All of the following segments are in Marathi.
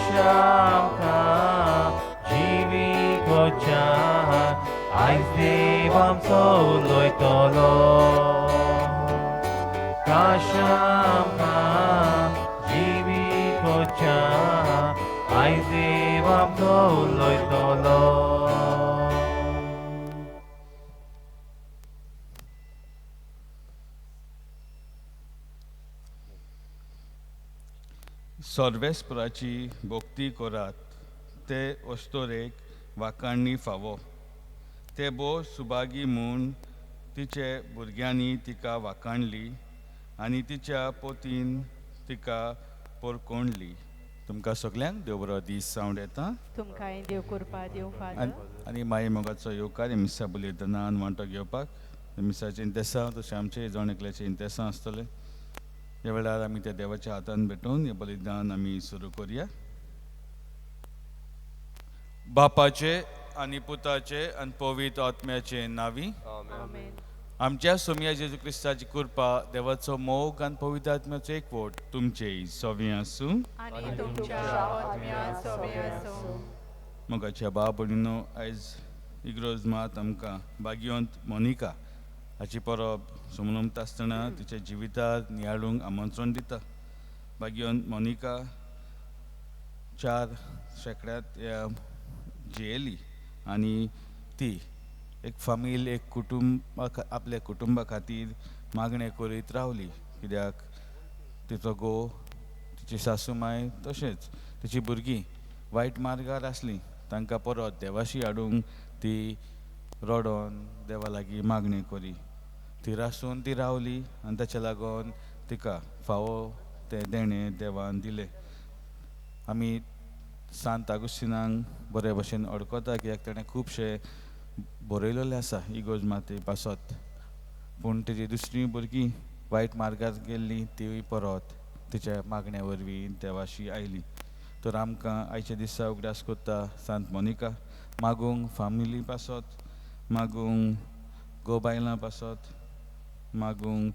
काशा आमकां जिवीकोच्या आयज देव आमचो उलोयतलो काशा आमकां जिवीकोच्या आयज देव आमचो उलोयतलो सर्वेस्पराची भोक्ती करात ते अस्तोरेक वाकाणणी फावो ते बो सुभागी म्हूण तिचे भुरग्यांनी तिका वाकाणली आनी तिच्या पोतीन तिका पोरकोणली. तुमकां सगल्यांक देव बरो दीस जावं येता. तुमकां देव कृपा दिवं फादर. आनी मागीर मोगाचो येवकार हे मिसा बलिदानान वांटो घेवपाक मिसाचें इंतेसां तशें आमचें जण एकल्याचें इंतेसां आसतलें. ह्या वेळार आमी त्या देवाच्या हातान भेटून हें बलिदान आमी सुरू करुया. बापाचे आनी पुताचे आनी पवित्र आत्म्याचे नांवी आमेन. आमच्या सोम्या जेजू क्रिस्ताची कृपा देवाचो मोग आनी पवित्र आत्म्याचो एकवट तुमचेय सोबे आसूं आनी तुमच्या आत्म्या सोबे आसूं. मोगाच्या बा भयणीनो आयज इग्रोज मात आमकां भाग्यवंत मोनिका हाची परब समनमता आसतना तिच्या जिवितांत नियाळूंक आमंत्रण दिता. भाग्यवंत मोनिका 4 शेंकड्यांत जियेली आनी ती एक फामील एक कुटुंब आपल्या कुटुंबा खातीर मागणें करीत रावली कित्याक तिचो घोव तिची सासूमाय तशेंच तिची भुरगीं वायट मार्गार आसलीं. तांकां परत देवाशी हाडूंक ती रडोन देवा लागीं मागणी करी. ती रासून ती रावली आनी ताच्या लागून तिका फावो तें देणें देवान दिलें. आमी सांत आगुस्तिनाक बरे भशेन अडकता कित्याक ताणें खुबशे बरयलेलें आसा इगोज माते पासत. पूण तेजी दुसरीं भुरगीं वायट मार्गार गेल्लीं तीय परत तिच्या मागण्या वरवीं देवाशी आयलीं. तर आमकां आयच्या दिसा उगडास कोत्ता सांत मोनिका मागूंक फामिली पासत मागूंक घोव बायलां पासत मागूंक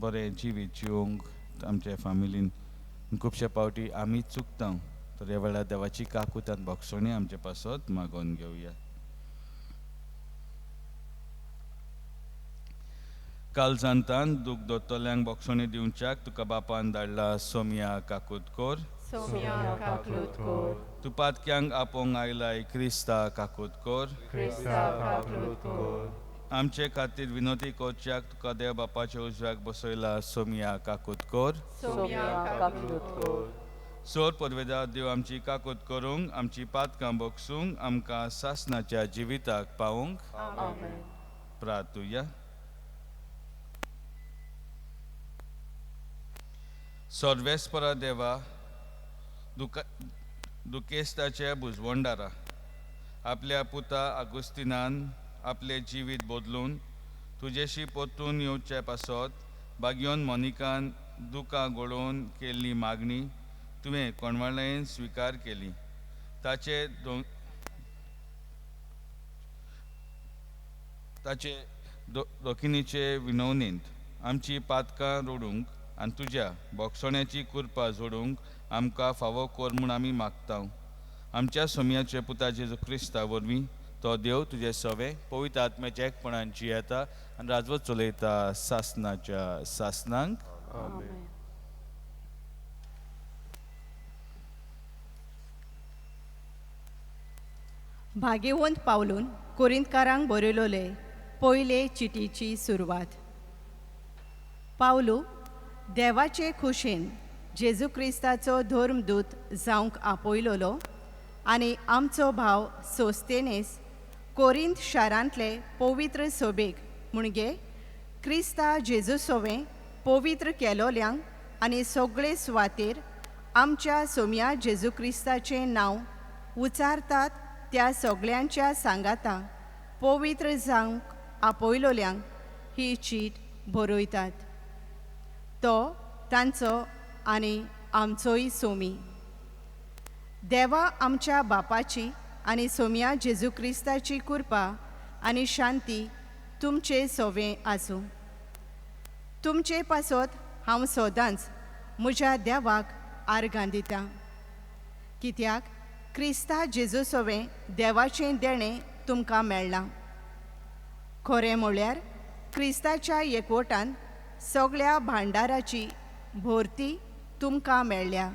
बरें जिवीत जिवंक आमच्या फामिलीन. खुबशे पावटी आमीच चुकता. तर ह्या वेळार देवाची काकूत आनी भोगसणी आमचे पासत मागोवन घेवया. काल सांतान दूख दोतोल्यांक भोगसणी दिवच्याक तुका बापान धाडला सोम्या काकूत कोर. सोम्या काकूत कोर. तूं पातक्यांक आपोवंक आयलाय क्रिस्ता काकूत कोर. क्रिस्ता काकूत कोर. आमचे खातीर विनोदी कोरच्याक तुका देव बापाच्या उजव्याक बसयला सोम्या काकूत कोर. सोम्या काकूत कोर. सोर परवेदार देव आमची काकूत करूंक आमची पातकां भोगसूंक आमकां सासणाच्या जिविताक पावूंक आमेन. प्रार्थुया. सर्वेस्परा देवा दुकेस्ताच्या बुजवंडारा आपल्या पुता आगुस्तिनान आपले जिवीत बदलून तुजेशी परतून येवचे पासत भाग्यवंत मोनिकान दुकां घडोवन केल्ली मागणी तुवें कोणवाळेन स्विकार केली. ताचे दोखिनीचे विनवणेंत आमची पातकां रोडूंक आनी तुज्या भोगसण्याची कृपा जोडूंक आमकां फावो कोर म्हूण आमी मागता. आमच्या सोम्याचे पुता जेजू क्रिस्ता वरवीं तो देव तुजे सवे पवित्र आत्म्याच्या एकपणान जियेता आनी राजवत चलयता सासणाच्या सासणांक. आमेन. भाग्यवंत पावलून कोरिंतकारांक बरयलोले पयले चिटीची सुरवात. पावलू देवाचे खुशेन जेजू क्रिस्ताचो धर्मदूत जावंक आपयलोलो आनी आमचो भाव सोस्तेनेस कोरिंत शारांतले पवित्र सोबेक म्हणजे क्रिस्ता जेजू सोवें पवित्र केलोल्यांक आनी सगळे सुवातेर आमच्या सोम्या जेजू क्रिस्ताचें नांव उचारतात त्या सगळ्यांच्या सांगाता पवित्र जावंक आपयलोल्यांक ही चीट बरयतात. तो तांचो आनी आमचोय सोमी. देवा आमच्या बापाची आनी सोम्या जेजू क्रिस्ताची कृपा आनी शांती तुमचे सोवे आसूं. तुमचे पासत हांव सदांच म्हज्या देवाक आर्गां दितां. कित्याक क्रिस्ता जेजू सोवें देवाचें देणें तुमकां मेळ्ळां. खरें म्हळ्यार क्रिस्ताच्या एकवटान सगळ्या भांडाराची भोरती तुमकां मेळ्ळ्या.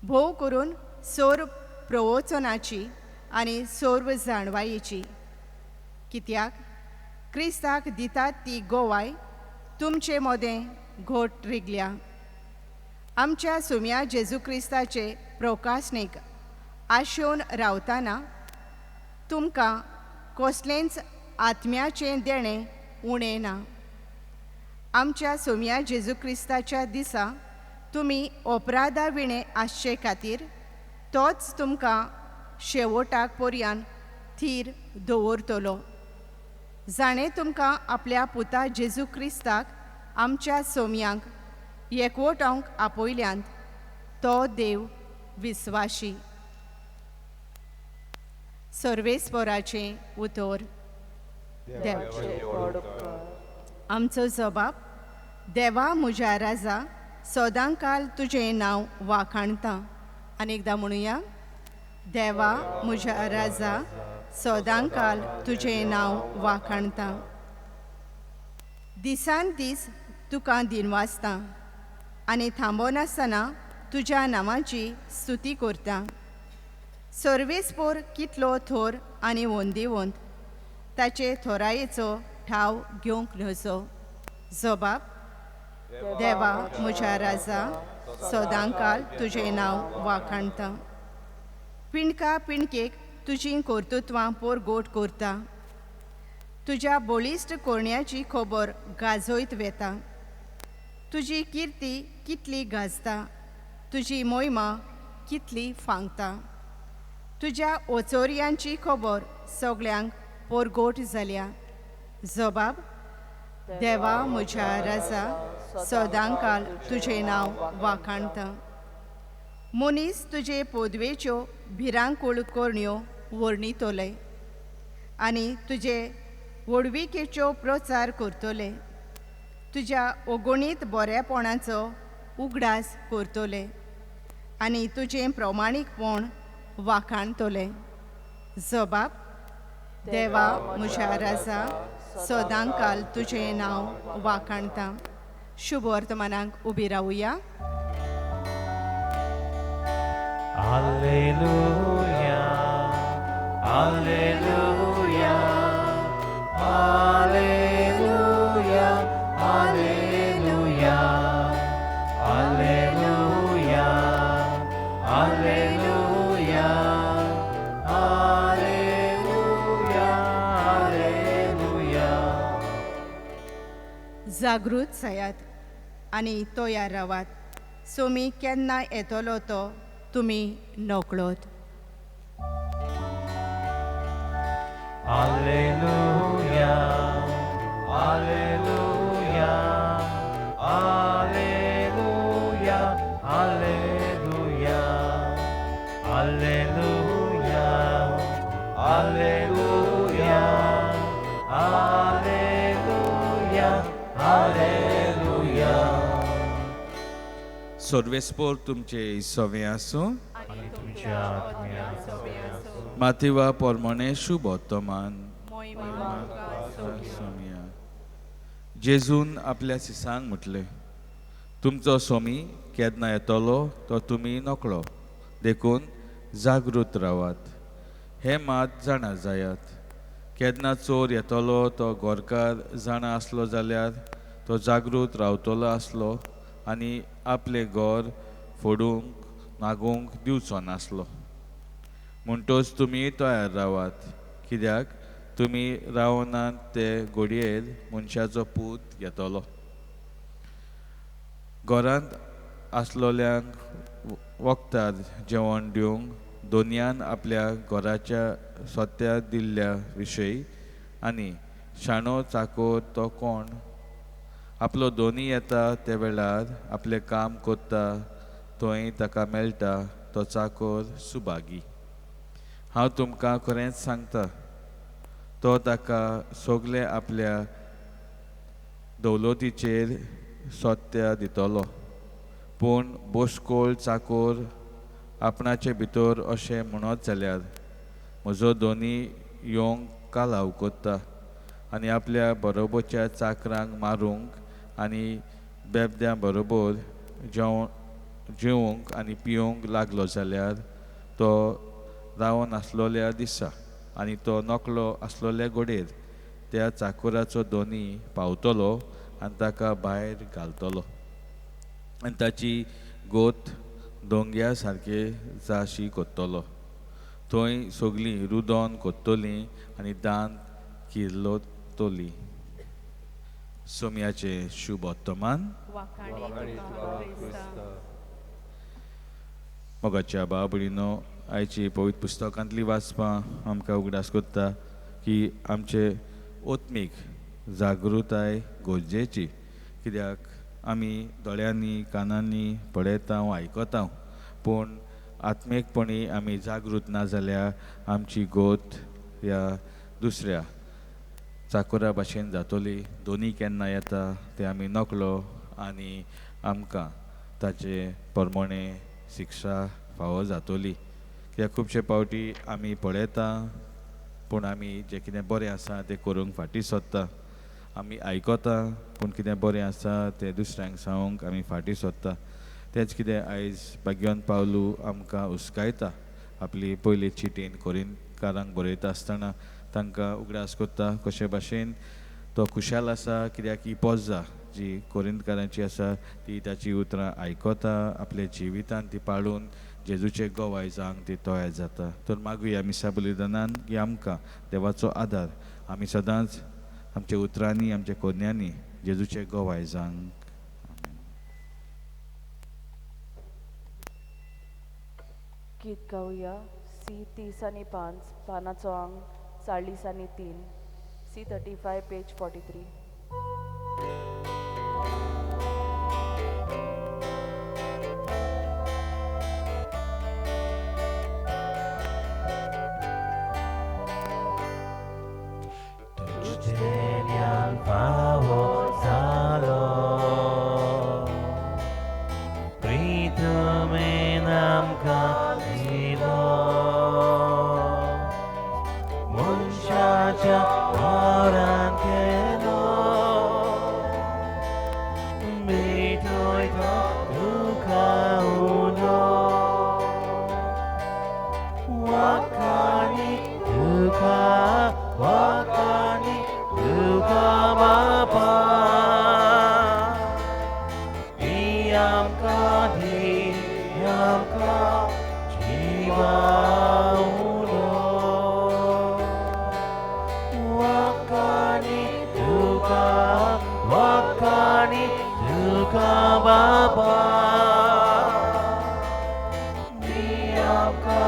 भोव करून सोर प्रवचनाची आनी सोर्व जाणवायेची. कित्याक क्रिस्ताक दितात ती गोवाय तुमचे मोदें घोट रिगल्या. आमच्या सुम्या जेजू क्रिस्ताचे प्रकाशनेक आशेवन रावतना तुमकां कसलेंच आत्म्याचें देणें उणें ना. आमच्या सुम्या जेजू क्रिस्ताच्या दिसा तुमी अपराधा विणे आसचे खातीर तोच तुमकां शेवटाक पर्यान थीर दवरतलो. जाणें तुमकां आपल्या पुता जेजू क्रिस्ताक आमच्या सोम्यांक एकवटांक आपयल्यांत तो देव विस्वाशी. सर्वेस्पराचें उतर. आमचो जबाब. देवा म्हज्या राजा सदांकाल तुजें नांव वाखाणता. आनी एकदां म्हणुया. देवा म्हज्या राजा सदांकाल तुजें नांव वाखाणता. दिसान दीस तुका दिनवासता आनी थांबनासतना तुज्या नांवाची स्तुती करता. सर्वेस्पोर कितलो थोर आनी वंदिवंत ताचे थोरायेचो ठाव घेवंक नजो. जबाब. देवा म्हज्या राजा सदांकाल तुजें नांव वाखाणता. पिणका पिणकेक तुजीं कर्तुत्वां पोरगोट करता. तुज्या बळिश्ट कोरण्याची खबर गाजोयत वेता. तुजी किर्ती कितली गाजता. तुजी मोहिमा कितली फांगता. तुज्या ओचोरयांची खबर सगळ्यांक पोरगोट जाल्या. जबाब. देवा म्हज्या राजा सदांकाल तुजें नांव वाखाणता. मनीस तुजे पोदवेच्यो भिरांकूळ कोरण्यो वर्णितोले आनी तुजे वडविकेच्यो प्रचार करतले. तुज्या अगणीत बरेपणाचो उगडास करतले आनी तुजें प्रमाणीकपण वाखाणतले. जबाब. देवा म्हज्या राजा सदांकाल तुजें नांव वाखाणता. शुभ वर्तमानाक उबी रावुया. Alleluia, Alleluia, Alleluia, Alleluia, Alleluia, Alleluia, Alleluia, Alleluia. जागृत जायात आनी तयार रावात. सोमी केन्ना येतलो तो तुमी नकळोत. Alleluia, Alleluia, Alleluia, Alleluia, Alleluia, Alleluia, Alleluia, Alleluia. सर्वेस्पोर तुमचे सवे आसूं. आनी तुमच्या आत्म्यान सवे आसूं. माथेवा पोरमोणे शुभ वर्तमान. मोहिमा सोमिया. जेजून आपल्या सिसांक म्हटले, तुमचो सोमी केन्ना येतलो तो तुमी नकळो. देखून जागृत रावात. हे मात जाणा जायात. केन्ना चोर येतलो तो गोरकार जाणा आसलो जाल्यार तो जागृत रावतलो आसलो आनी आपले घर फोडूंक मागूंक दिवचो नासलो. म्हणटच तुमी तयार रावात. कित्याक तुमी रावनात ते घडयेर मनशाचो पूत येतलो. घरांत आसलोल्यांक वखदार जेवण दिवंक दोनयान आपल्या घराच्या सोत्या दिल्ल्या विशयी आनी शाणो चाकोर तो कोण. आपलो दोनी येता ते वेळार आपलें काम करता थंय ताका मेळटा तो चाकोर सुभागी. हांव तुमकां खरेंच सांगता, तो ताका सगळे आपल्या दौलतीचेर सोत्या दितलो. पूण बोश्कोळ चाकोर आपणाचे भितर अशें म्हणत जाल्यार म्हजो दोनी येवंक कालाव कोत्ता आनी आपल्या बरोबरच्या चाकरांक मारूंक आनी बेबद्यां बरोबर जेवंक आनी पिवंक लागलो जाल्यार तो रावन आसलोल्या दिसा आनी तो नकलो आसलोल्या घोडेर त्या चाकुराचो दोनी पावतलो आनी ताका भायर घालतलो आनी ताची गोत दोंग्या सारके जाशी कोत्तलो थंय सगळीं रुदोन कोत्तलीं आनी दांत किर्लोतली सोम्याचे शुभ वर्तमान वाखाणी तुका क्रिस्ता. मोगाच्या बाबडीनो आयची पवित्र पुस्तकांतली वाचपां आमकां उगडास कोत्ता की आमचे ओत्मीक जागृताय गरजेची कित्याक आमी दोळ्यांनी कानांनी पळयता आयकता पूण आत्मीकपणी आमी जागृत ना जाल्यार आमची गोत ह्या दुसऱ्या चाकुरा भाशेन जातली दोनी केन्ना येता ते आमी नकलो आनी आमकां ताचे परमणे शिक्षा फावो जातली कित्याक खुबशे फावटी आमी पळयता पूण आमी जें कितें बरें आसा तें करूंक फाटीं सरता आमी आयकता पूण कितें बरें आसा तें दुसऱ्यांक सांगूंक आमी फाटीं सरता तेंच कितें आयज भाग्यवान पावलू आमकां हुस्कायता आपली पयली चिटीन कोरिंतकारांक बरयता आसतना तांकां उगडास कोत्ता कशे भाशेन तो खुशाल आसा कित्याक ही पोजा जी कोरिंतकारांची आसा ती ताची उतरां आयकता आपल्या जिवितान ती पाळून जेजूचे गोवाय जावंक ती तयार जाता तर मागुया मिसा बलिदानान की आमकां देवाचो आदार आमी सदांच आमच्या उतरांनी आमच्या कोन्यांनी जेजूचे गोवाय जावंक गीत गावया सी 30 आनी 5 पानाचो अंक 40 आनी 3 C 35 page 43. Tudzenian fawo zalo Pritume namka dilo Munshacha oran keno Mitoy to duka uno Wakani duka Wakani duka bapa Diyamka jiwa uno Wakani duka bapa Diyamka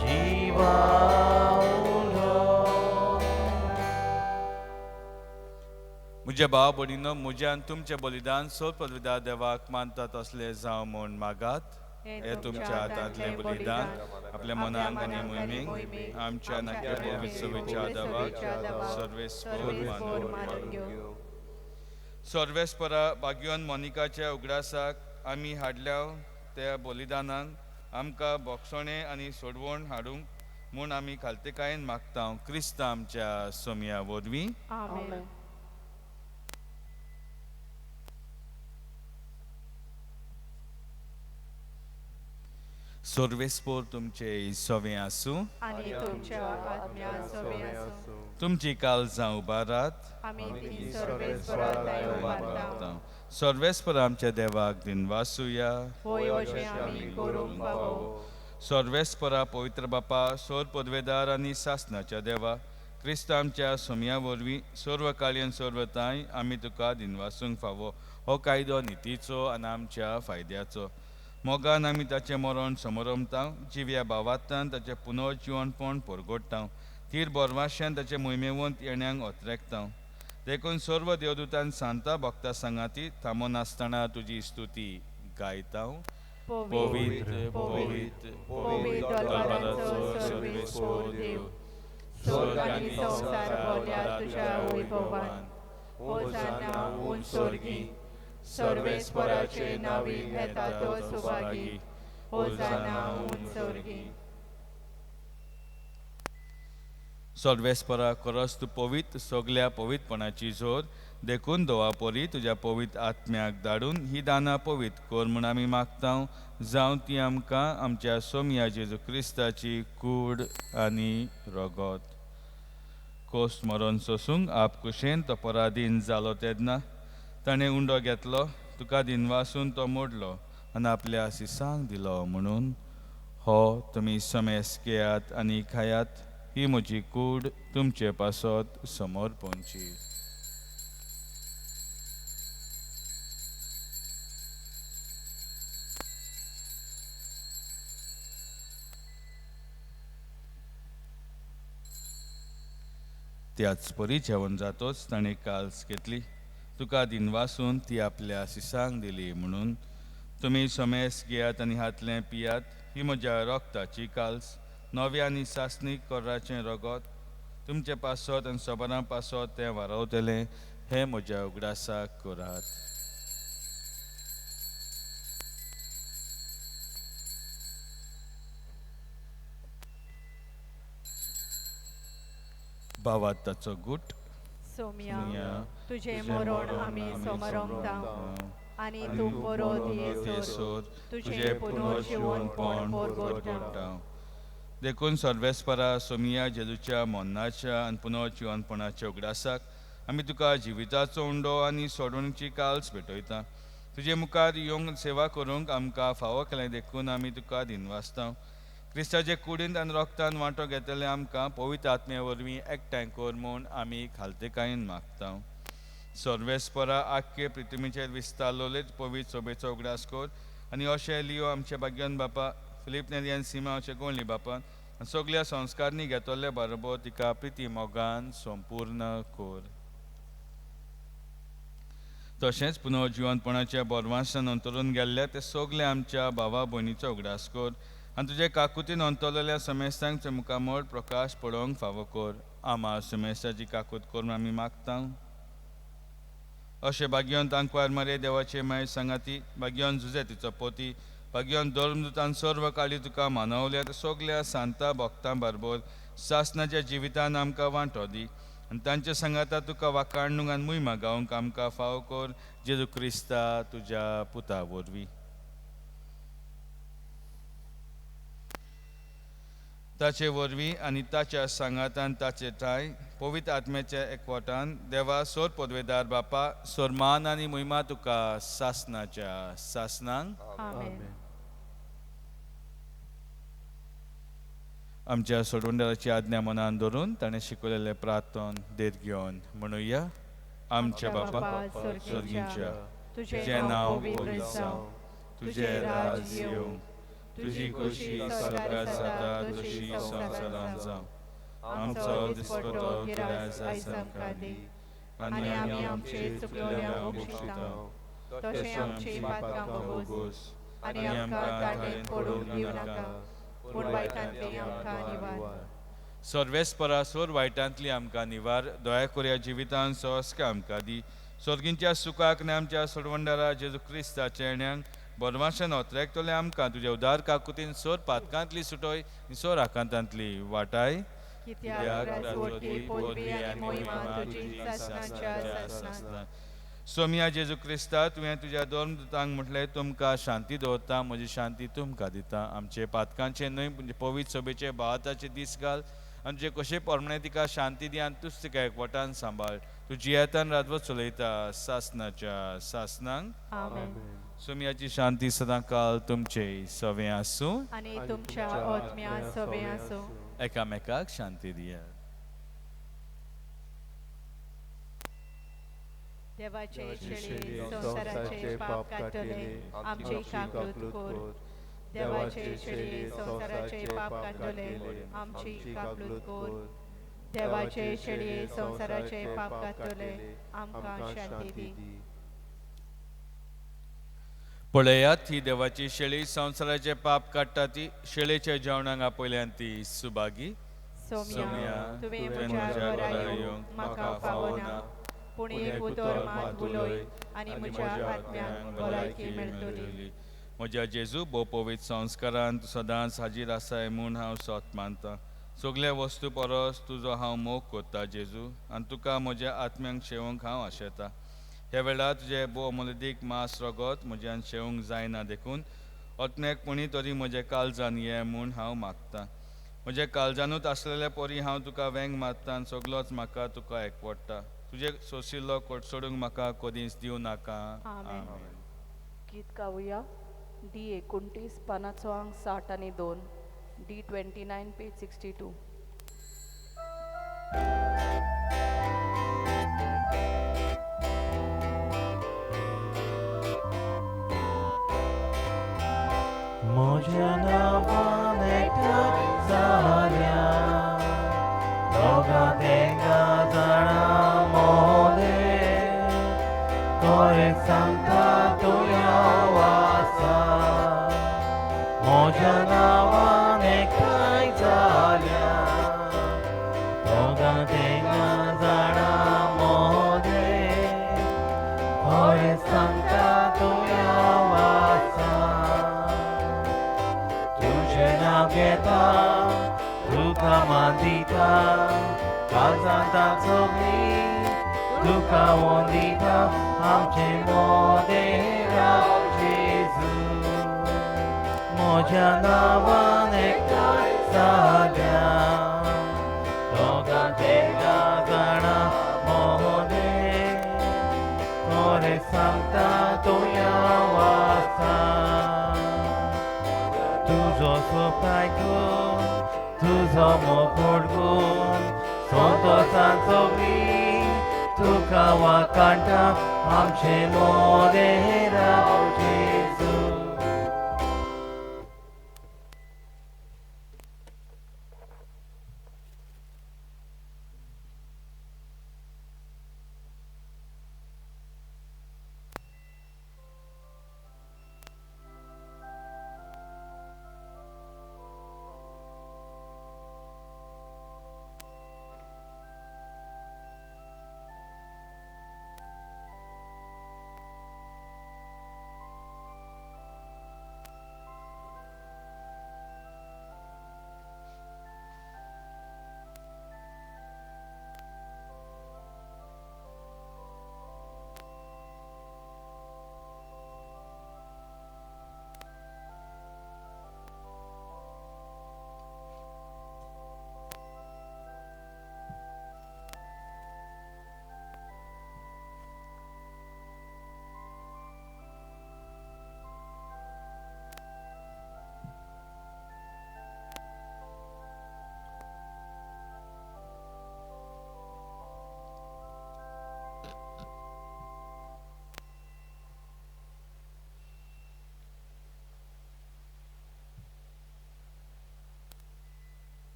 jiwa म्हज्या भाव भयणीनो म्हज्यान तुमचें बलिदान सोद पदविदा देवाक मानतात असले जावं म्हूण मागात हे तुमच्या हातांतलें बलिदान आपल्या मनाक आनी मोहिमेक आमच्या नाट्य पवित्रविच्या देवाक सर्वेस्पर मानून घेवं सर्वेस्परा भाग्यवान मोनिकाच्या उगडासाक आमी हाडल्या त्या बलिदानान आमकां बोगसणे आनी सोडवण हाडूंक म्हूण आमी खालतेकायेन मागता क्रिस्त आमच्या सोम्या वरवीं आमेन. सर्वेस्पर तुमचे सवे आसूं आनी तुमच्या आत्म्याचोबी आसूं. तुमची काळजां उबारात आमी ती सर्वेस्परांतल्यान उबारता. सर्वेस्पर आमच्या देवाक दिनवासुया होय अशें आमी करूंक फावो. सर्वेस्परा पवित्र बापा सोर पदवेदार आनी सासणाच्या देवा क्रिस्त आमच्या सोम्या वरवीं सर्व काळयेन सर्वताय आमी तुका दिनवासूंक फावो हो कायदो नितीचो आनी आमच्या फायद्याचो मोगान आमी ताचें मरण समरमता जिव्या भावांतल्यान ताचें पुनर्जिवणपण परगोडटा तीर बोरमाश्यान ताचे मोहिमेवंत येण्यांक ओतरेकता देखून सर्व देवदूतान सांता भक्ता सांगाती थांबून आसतना तुजी स्तुती गायता पवित्र पवित्र पवित्र दरबाराचो सर्वेस्पर देव स्वर्ग आनी संवसार भोंवल्या तुज्या वैभवान. होसाना उंच स्वर्गी सर्वेस्पराचे नावी येता तो सुभागी होसाना उंच उर्गी सर्वेस्परा करस तू पवित्र सगळ्या पवित्रपणाची जोर देखून दोवापोरी तुझ्या पवित्र आत्म्याक धाडून ही दानां पवित्र कर म्हूण आमी मागता जावं ती आमकां आमच्या सोमया जेजू क्रिस्ताची कूड आनी रगत कोस्ट मरण सोसूंक आप कुशेन तो पराधीन जालो तेन्ना ताणें उंडो घेतलो तुका दिनवासून तो मोडलो आनी आपल्या सिसांक दिलो म्हणून हो तुमी समेस घेयात आनी खायात ही म्हजी कूड तुमचे पासत समोर पोंची त्याच परी जेवण जातोच ताणें काल्स घेतली तुका दिनवासून ती आपल्या सिसांक दिली म्हणून तुमी समेस घेयात आनी हातलें पियात ही म्हज्या रोगताची काल्स नव्या आनी सासणीक कोर्राचें रगत तुमचे पासत आनी सोबरां पासत तें वारवतलें हें म्हज्या उगडासाक करात भावात ताचो गूट सोम्या तुझे मरण आमी समरंगता आनी तूं परत येसोर तुझे पुनर्जीवनपण परगटा देखून सर्वेस्परा सोमिया जेजूच्या मोन्नाच्या आनी पुनर्जीवनपणाच्या उगडासाक आमी तुका जिविताचो उंडो आनी सोडवणीची काल्स भेटयता तुजे मुखार येवंक सेवा करूंक आमकां फावो केलें देखून आमी तुका दिनवासता क्रिस्ताचे कुडींत आनी रोगतान वांटो घेतले आमकां पवित्र आत्मे वरवीं एकठांय कर म्हूण आमी खालतेकायेन मागता सर्वेस्परा आख्खे पृथ्वीचेर विस्तारलोले पवित्र सोबेचो उगडास कर आनी अशें लियो आमचे भाग्यवान बापा फिलीप नेरियन सिमा अशें गोंयली बापान आनी सगळ्या संस्कारनी घेतले बरोबर तिका प्रिती मोगान संपूर्ण कर तशेंच पुनर्जीवनपणाच्या बोरवांसान अंतरून गेल्ले ते सगळे आमच्या भावा भयणीचो उगडास कर आनी तुजे काकुतीन अंतरलेल्या समेस्तांक मुखामोळ प्रकाश पडोवंक फावो कर आमा समेस्ताची काकूत करून आमी मागता अशें भाग्यवंत आंकवार मरे देवाचे माय सांगाती भाग्यवंत झुजे तिचो पोती भाग्यवंत धर्मदुतान सर्व काळी तुका मानवल्या सगळ्या सांता भक्तां बरोबर सासणाच्या जिवितान आमकां वांटो दी आनी तांच्या सांगाता तुका वाखाणूंक आनी मुयमा गावंक आमकां फावो कर जेजू क्रिस्ता तुज्या पुता वरवीं ताचे वरवीं आनी ताच्या सांगातान ताचे ठाय पवित्र आत्म्याच्या एकवटान देवा सोर पदवेदार बापा सोरमान आनी मुयमा तुका सासणाच्या सासणांक आमेन आमच्या सोडवंडराची आज्ञा मनान धरून ताणें शिकवलेले प्रार्थन देर घेवन म्हणुया आमच्या बापा स्वर्गींच्या तुजें नांव पवित्र जावं तुजें राज येवं तुजी कशी स्वर्गांत जाता तशी संवसारांत जावं आमचो दिसपतो गिरायज आयज आमकां दी आनी आमी आमचे चुकलेल्यांक बक्षिता तशें आमची पातकां बोगोस आनी आमकां ताणें पडूंक दिवं नाका पूण वायटांतली आमकां निवार सर्वेस्परा सोर वायटांतली आमकां निवार दया करून जिवितांत सोस्का आमकां दी स्वर्गींच्या सुखाक आनी आमच्या सोडवंडरा जेजू क्रिस्ताच्या येण्याक बोरमाशान ओतरेकतले आमकां तुज्या उदार काकुतीन सोर पातकांतली सुटोय सोर आकांतांतली वाटाय कित्याक राजवटी पोटवी आनी मोहिमा तुजी सासणाच्या सासणां सोमिया जेजू क्रिस्ता तुवें तुज्या धर्मदुतांक म्हटलें तुमकां शांती दवरता म्हजी शांती तुमकां दिता आमचे पातकांचे न्हय म्हणजे पवित्र सभेचे बाळाताचे दीस घाल आनी तुजे कशे परमणे तिका शांती दी आनी तूंच तिका एकवटान सांबाळ तूं जियेतान राजवत चलयता सासणाच्या सासणांक आमेन सोमियाची शांती सदां काल तुमचे सवे आसूं आनी तुमच्या आत्म्या सवे आसूं एकामेकाक शांती दियात देवाचे शेळी संसाराचे पाप काडटले आमची काकूत कोर देवाचे शेळी संसाराचे पाप काडटले आमची काकूत कोर देवाचे शेळी संसाराचे पाप काडटले आमकां शांती दी पळयात ही देवाची शेळी संसाराचे पाप काडटा ती शेळेच्या जेवणाक आपयल्यान ती सुभागी सोम्या तुवें म्हज्या घरा येवंक म्हाका फावो ना पूण एक उतर मात उलय आनी म्हज्या आत्म्याक भलायकी मेळटली. म्हज्या जेजू भोव पवित्र संस्कारांत सदांच हाजीर आसाय म्हूण हांव सोत मानतां. सगळ्या वस्तू परस तुजो हांव मोग कोत्ता जेजू, आनी तुका म्हज्या आत्म्यांक शेवंक हांव आशेतां. ह्या वेळार तुजे भोव अमोलदीक मास रगत म्हज्यान शेवंक जायना देखून आत्म्याक कोणी तरी म्हज्या काळजान ये म्हूण हांव मागतां. म्हज्या काळजानूच आसलेल्या परी हांव तुका वेंग मारतां आनी सगळोच म्हाका तुका एकवडटा. तुजे सोशिल्लो कोट सोडूंक म्हाका कधीच दिवं नाका. आमेन. गीत गावया डी 29 पानाचो अंक 60 आनी 2, डी 29 पेज 62. म्हज्या नांवान एकठांय जाल्या दोगां तिगां जाणां मोदे कोरेक सांगता तुया वासा. म्हज्या नांवान एकठांय जाल्या दोगां तिगां जाणां मोदे कोरेक सांगता तुया वासा. तुझे नाव घेता तुका मान दिता काळजांत सगळी तुका वंदिता आमचे मोदे राव जेजू. म्हज्या नांवान एकठांय जाल्या दोगां तिगां जाणां मोदे कोरेक सांगता तुया वासा. तुजो सोपाय घेवन तुजो मोकोट घेवन संतोशान सगळी तुका वाकाणटा आमचे मोदे राव जेजू.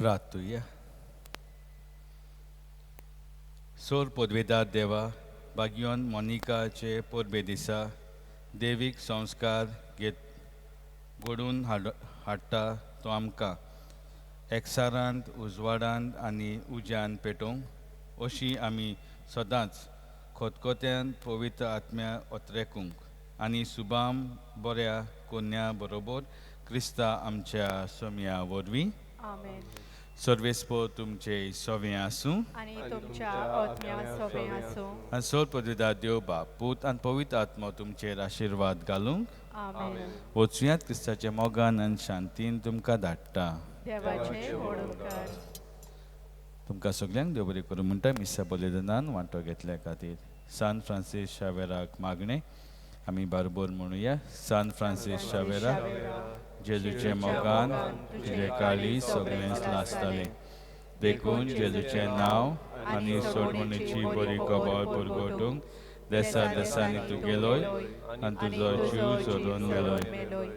प्रार्थूया. सोर पदवेदार देवा, भाग्यवान मोनिकाचे परबे दिसा देवीक संस्कार घडून हाडटा तो आमकां एकसारांत उजवाडांत आनी उज्यान पेटोवंक अशी आमी सदांच खोतखोत्यान पवित्र आत्म्या ओतरेकूंक आनी सुबाम बऱ्या कोन्या बरोबर क्रिस्ता आमच्या सोम्या वरवीं. आमेन. सर्वेस्पो तुमचे सोवें आसूं आनी तुमच्या आत्म्या सोबे आसूं. आनी सोर पदवेदार देव बाप पूत आनी पवित्र आत्मा तुमचेर आशिर्वाद घालूंक. आमेन. वचुयात क्रिस्ताच्या मोगान आनी शांतीन तुमकां धाडटा. देवाचे ओडून कर. तुमकां सगल्यांक देव बरें करूं म्हणटा मिसा बलिदानान वांटो घेतल्या खातीर. सान फ्रांसीस शावेराक मागणें आमी बरोबर म्हणुया. सान फ्रांसीस शावेराक जेजूचे मोगान तुजे काळी सगळेंच लासतालें देखून जेजूचें नांव आनी सोडमणीची बरी खबर परगटूंक देसा देसांनी तूं गेलोय आनी तुजो जीव सोडून गेलोय.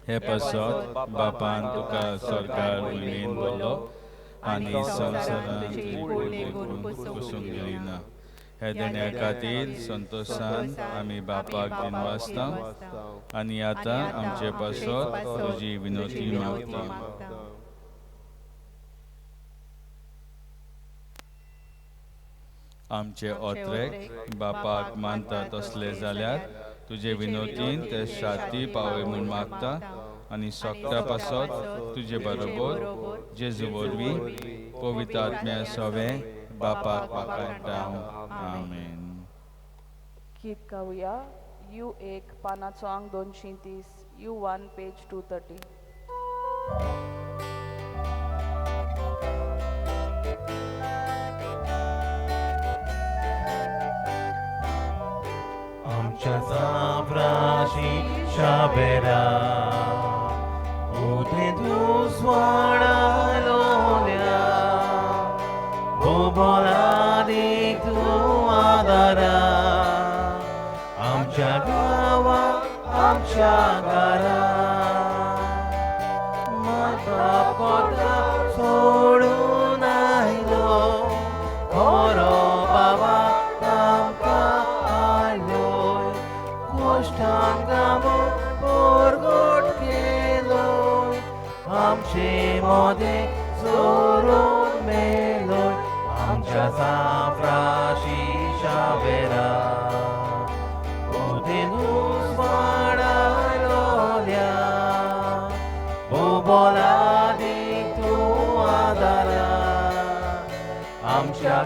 हे पासत बापान तुका सरकार वयल्यान दवरलो आनी संवसारांत पसून गेली ना. ह्या देण्या खातीर संतोशान आमी बापाक दिनवासता आनी आतां आमचे पासत तुजी विनोती मागता. आमचे ओत्रेक बापाक मानता तसले जाल्यार तुजे विनोतीन ते शाती पावय म्हूण मागता आनी सोगता पासत तुजे बरोबर जेजू वरवीं पवित्र आत्म्या सवें बापाक वाकायता. आमेन. गीत गावया U1 पानाचो अंक 230, U1 पेज 230. आमच्या साफ्राशी शाबेरा उदे दूस वाडालोल्या बोबोलादी तूं आदारा आमच्या गावा आमच्या घरा म्हाका कोता सोडून आयलो खरो बाबा आमकां आयलोय कोश्टान गामो पोरगोट केलोय आमचे मोदे चोरून मेलोय आमच्या साफ्राशी शावेरा उदेनूस वाडालोल्या बोबोलादी तूं आदारा आमच्या